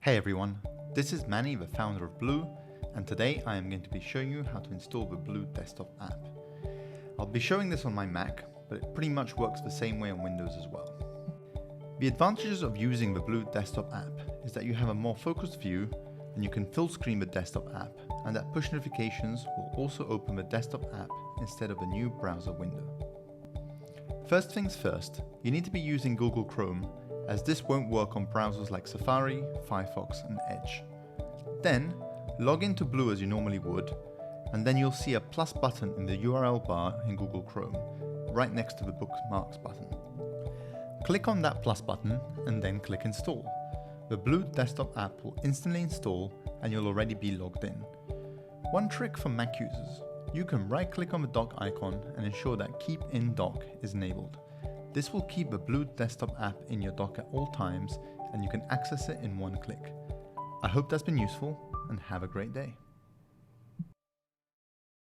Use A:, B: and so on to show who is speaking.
A: Hey everyone, this is Manny, the founder of Blue, and today I am going to be showing you how to install the Blue desktop app. I'll be showing this on my Mac, but it pretty much works the same way on Windows as well. The advantages of using the Blue desktop app is that you have a more focused view and you can full screen the desktop app, and that push notifications will also open the desktop app instead of a new browser window. First things first, you need to be using Google Chrome, as this won't work on browsers like Safari, Firefox and Edge. Then, log into Blue as you normally would, and then you'll see a plus button in the URL bar in Google Chrome, right next to the bookmarks button. Click on that plus button and then click install. The Blue desktop app will instantly install and you'll already be logged in. One trick for Mac users, you can right click on the dock icon and ensure that Keep in Dock is enabled. This will keep the Blue desktop app in your dock at all times and you can access it in one click. I hope that's been useful and have a great day.